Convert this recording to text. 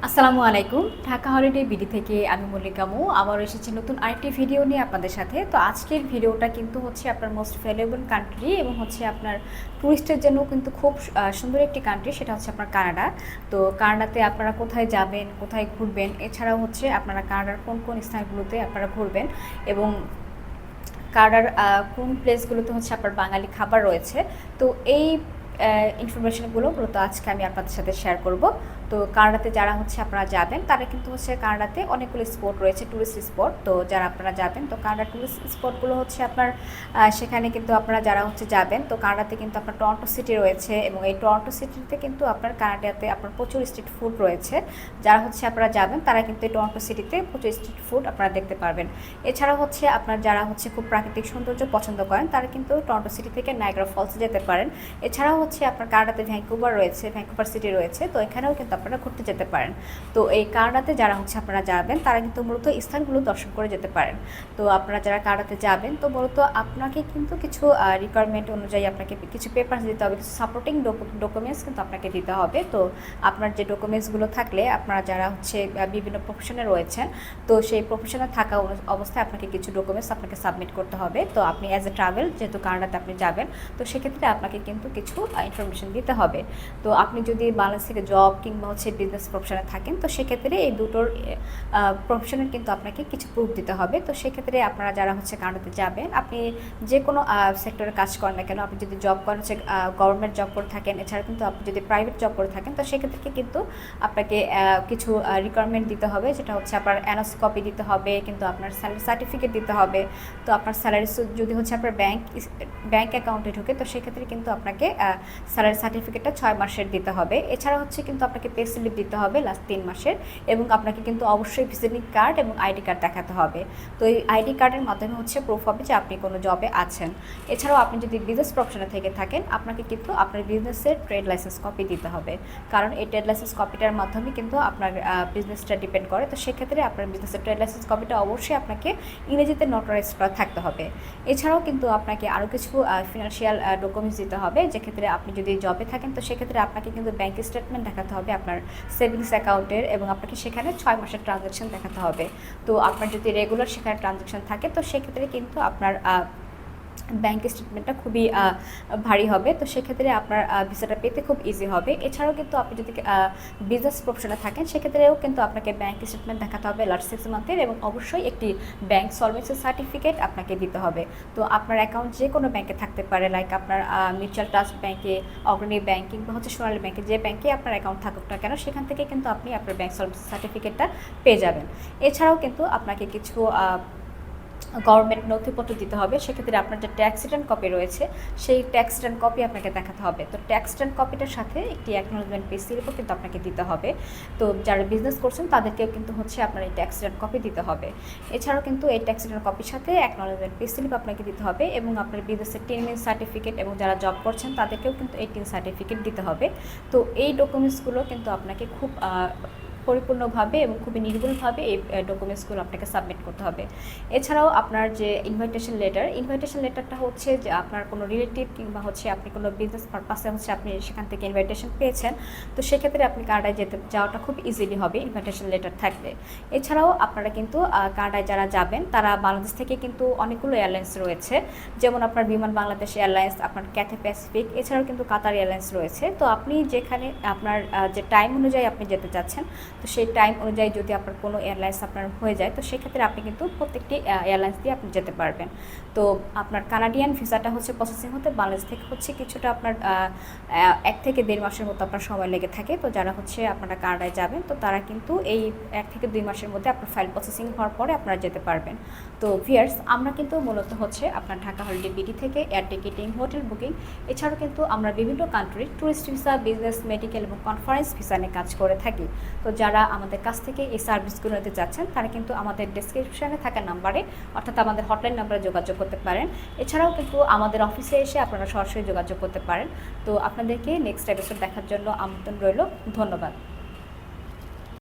আসসালামু আলাইকুম। Dhaka holiday BD থেকে আমি মল্লিকা মৌ আবারও এসেছি নতুন আরেকটি ভিডিও নিয়ে আপনাদের সাথে। তো আজকের ভিডিওটা কিন্তু হচ্ছে আপনার মোস্ট ভ্যালুয়েবল কান্ট্রি এবং হচ্ছে আপনার টুরিস্টের জন্য কিন্তু খুব সুন্দর একটি কান্ট্রি, সেটা হচ্ছে আপনার কানাডা। তো কানাডাতে আপনারা কোথায় যাবেন, কোথায় ঘুরবেন, এছাড়াও হচ্ছে আপনারা কানাডার কোন কোন স্থানগুলোতে আপনারা ঘুরবেন এবং কানাডার কোন প্লেসগুলোতে হচ্ছে আপনার বাঙালি খাবার রয়েছে। তো এই ইনফরমেশনগুলো মূলত আজকে আমি আপনাদের সাথে শেয়ার করব। তো কানাডাতে যারা হচ্ছে আপনারা যাবেন তারা কিন্তু হচ্ছে কানাডাতে অনেকগুলো স্পট রয়েছে, টুরিস্ট স্পট। তো যারা আপনারা যাবেন তো কানাডার টুরিস্ট স্পটগুলো হচ্ছে আপনার সেখানে কিন্তু আপনারা যারা হচ্ছে যাবেন তো কানাডাতে কিন্তু আপনার টরন্টো সিটি রয়েছে এবং এই টরন্টো সিটিতে কিন্তু আপনার কানাডাতে আপনার প্রচুর স্ট্রিট ফুড রয়েছে। যারা হচ্ছে আপনারা যাবেন তারা কিন্তু এই টরন্টো সিটিতে প্রচুর স্ট্রিট ফুড আপনারা দেখতে পারবেন। এছাড়াও হচ্ছে আপনার যারা হচ্ছে খুব প্রাকৃতিক সৌন্দর্য পছন্দ করেন তারা কিন্তু টরন্টো সিটি থেকে নায়াগ্রা ফলসে যেতে পারেন। এছাড়াও হচ্ছে আপনার কানাডাতে ভ্যাঙ্কুভার রয়েছে, ভ্যাঙ্কুভার সিটি রয়েছে, তো এখানেও কিন্তু আপনারা ঘুরতে যেতে পারেন। তো এই কানাডাতে যারা হচ্ছে আপনারা যাবেন তারা কিন্তু মূলত স্থানগুলো দর্শন করে যেতে পারেন। তো আপনারা যারা কানাডাতে যাবেন তো মূলত আপনাকে কিন্তু কিছু রিকোয়ারমেন্ট অনুযায়ী আপনাকে কিছু পেপারস দিতে হবে, কিছু সাপোর্টিং ডকুমেন্টস কিন্তু আপনাকে দিতে হবে। তো আপনার যে ডকুমেন্টসগুলো থাকলে আপনারা যারা হচ্ছে বিভিন্ন প্রফেশনে রয়েছেন তো সেই প্রফেশনে থাকা অবস্থায় আপনাকে কিছু ডকুমেন্টস আপনাকে সাবমিট করতে হবে। তো আপনি অ্যাজ এ ট্রাভেল যেহেতু কানাডাতে আপনি যাবেন তো সেক্ষেত্রে আপনাকে কিন্তু কিছু ইনফরমেশন দিতে হবে। তো আপনি যদি বাংলাদেশ থেকে জব কিংবা হচ্ছে বিজনেস প্রফেশনে থাকেন তো সেক্ষেত্রে এই দুটোর প্রফেশনের কিন্তু আপনাকে কিছু প্রুফ দিতে হবে। তো সেক্ষেত্রে আপনারা যারা হচ্ছে কানাডাতে যাবেন আপনি যে কোনো সেক্টরে কাজ করেন না কেন, আপনি যদি জব করেন হচ্ছে গভর্নমেন্ট জব করে থাকেন, এছাড়া কিন্তু আপনি যদি প্রাইভেট জব করে থাকেন তো সেক্ষেত্রে কিন্তু আপনাকে কিছু রিকোয়ারমেন্ট দিতে হবে, যেটা হচ্ছে আপনার এনওসি কপি দিতে হবে, কিন্তু আপনার স্যালারি সার্টিফিকেট দিতে হবে। তো আপনার স্যালারি যদি হচ্ছে আপনার ব্যাংক অ্যাকাউন্টে ঢুকে তো সেক্ষেত্রে কিন্তু আপনাকে স্যালারি সার্টিফিকেটটা 6 মাসের দিতে হবে। এছাড়া হচ্ছে কিন্তু আপনাকে পে স্লিপ দিতে হবে লাস্ট 3 মাসের, এবং আপনাকে কিন্তু অবশ্যই ভিজিটিং কার্ড এবং আইডি কার্ড দেখাতে হবে। তো এই আইডি কার্ডের মাধ্যমে হচ্ছে প্রুফ হবে যে আপনি কোনো জবে আছেন। এছাড়াও আপনি যদি বিজনেস প্রফেশনে থেকে থাকেন আপনাকে কিন্তু আপনার বিজনেসের ট্রেড লাইসেন্স কপি দিতে হবে, কারণ এই ট্রেড লাইসেন্স কপিটার মাধ্যমে কিন্তু আপনার বিজনেসটা ডিপেন্ড করে। তো সেক্ষেত্রে আপনার বিজনেসের ট্রেড লাইসেন্স কপিটা অবশ্যই আপনাকে ইংরেজিতে নোটারাইজ করা থাকতে হবে। এছাড়াও কিন্তু আপনাকে আরও কিছু ফিনান্সিয়াল ডকুমেন্টস দিতে হবে, যেক্ষেত্রে আপনি যদি জবে থাকেন তো সেক্ষেত্রে আপনাকে কিন্তু ব্যাংক স্টেটমেন্ট দেখাতে হবে আপনার সেভিংস অ্যাকাউন্টের, এবং আপনাকে সেখানে 6 মাসের ট্রানজ্যাকশন দেখাতে হবে। তো আপনার যদি রেগুলার সেখানে ট্রানজ্যাকশন থাকে তো সেক্ষেত্রে কিন্তু আপনার ব্যাংক স্টেটমেন্টটা খুবই ভারী হবে। তো সেক্ষেত্রে আপনার ভিসাটা পেতে খুব ইজি হবে। এছাড়াও কিন্তু আপনি যদি বিজনেস প্রফেশনে থাকেন সেক্ষেত্রেও কিন্তু আপনাকে ব্যাংক স্টেটমেন্ট দেখাতে হবে লাস্ট 6 মান্থের, এবং অবশ্যই একটি ব্যাংক সলভেন্সি সার্টিফিকেট আপনাকে দিতে হবে। তো আপনার অ্যাকাউন্ট যে কোনো ব্যাংকে থাকতে পারে, লাইক আপনার মিউচুয়াল ট্রাস্ট ব্যাংকে, অগ্রণী ব্যাংক কিংবা হচ্ছে সোনালী ব্যাংকে, যে ব্যাংকে আপনার অ্যাকাউন্ট থাকুক না কেন সেখান থেকে কিন্তু আপনি আপনার ব্যাংক সলভেন্সি সার্টিফিকেটটা পেয়ে যাবেন। এছাড়াও কিন্তু আপনাকে কিছু গভর্নমেন্ট নথিপত্র দিতে হবে। সেক্ষেত্রে আপনার যে ট্যাক্স রিটার্ন কপি রয়েছে সেই ট্যাক্স রিটার্ন কপি আপনাকে দেখাতে হবে। তো ট্যাক্স রিটার্ন কপিটার সাথে একটি অ্যাকনোলেজমেন্ট পে স্লিপও কিন্তু আপনাকে দিতে হবে। তো যারা বিজনেস করছেন তাদেরকেও কিন্তু হচ্ছে আপনার এই ট্যাক্স রিটার্ন কপি দিতে হবে। এছাড়াও কিন্তু এই ট্যাক্স রিটার্ন কপির সাথে অ্যাকনোলেজমেন্ট পে স্লিপ আপনাকে দিতে হবে, এবং আপনার বিজনেসের টিন সার্টিফিকেট, এবং যারা জব করছেন তাদেরকেও কিন্তু এই টিন সার্টিফিকেট দিতে হবে। তো এই ডকুমেন্টসগুলো কিন্তু আপনাকে খুব পরিপূর্ণভাবে এবং খুবই নির্ভুলভাবে এই ডকুমেন্টসগুলো আপনাকে সাবমিট করতে হবে। এছাড়াও আপনার যে ইনভাইটেশন লেটারটা হচ্ছে যে আপনার কোনো রিলেটিভ কিংবা হচ্ছে আপনি কোনো বিজনেস পারপাসে হচ্ছে আপনি সেখান থেকে ইনভাইটেশন পেয়েছেন, তো সেক্ষেত্রে আপনি কানাডায় যাওয়াটা খুব ইজিলি হবে ইনভাইটেশন লেটার থাকলে। এছাড়াও আপনারা কিন্তু কানাডায় যারা যাবেন তারা বাংলাদেশ থেকে কিন্তু অনেকগুলো এয়ারলাইন্স রয়েছে, যেমন আপনার বিমান বাংলাদেশ এয়ারলাইন্স, আপনার ক্যাথে প্যাসিফিক, এছাড়াও কিন্তু কাতার এয়ারলাইন্স রয়েছে। তো আপনি যেখানে আপনার যে টাইম অনুযায়ী আপনি যেতে চাচ্ছেন তো সেই টাইম অনুযায়ী যদি আপনার কোনো এয়ারলাইন্স আপনার হয়ে যায় তো সেক্ষেত্রে আপনি কিন্তু প্রত্যেকটি এয়ারলাইন্স দিয়ে আপনি যেতে পারবেন। তো আপনার কানাডিয়ান ভিসাটা হচ্ছে প্রসেসিং হতে বাংলাদেশ থেকে হচ্ছে কিছুটা আপনার 1 থেকে 1.5 মাসের মতো আপনার সময় লেগে থাকে। তো যারা হচ্ছে আপনারা কানাডায় যাবেন তো তারা কিন্তু এই 1 থেকে 2 মাসের মধ্যে আপনার ফাইল প্রসেসিং হওয়ার পরে আপনারা যেতে পারবেন। তো ভিউয়ার্স, আমরা কিন্তু মূলত হচ্ছে আপনার ঢাকা হলিডে বিডি থেকে এয়ার টিকেটিং, হোটেল বুকিং, এছাড়াও কিন্তু আমরা বিভিন্ন কান্ট্রির ট্যুরিস্ট ভিসা, বিজনেস, মেডিকেল এবং কনফারেন্স ভিসা নিয়ে কাজ করে থাকি। তো যারা আমাদের কাছ থেকে এই সার্ভিসগুলো নিতে যাচ্ছেন তারা কিন্তু আমাদের ডেসক্রিপশনে থাকা নাম্বারে, অর্থাৎ আমাদের হটলাইন নাম্বারে যোগাযোগ করতে পারেন। এছাড়াও কিন্তু আমাদের অফিসে এসে আপনারা সরাসরি যোগাযোগ করতে পারেন। তো আপনাদেরকে নেক্সট এপিসোড দেখার জন্য আমন্ত্রণ রইল। ধন্যবাদ।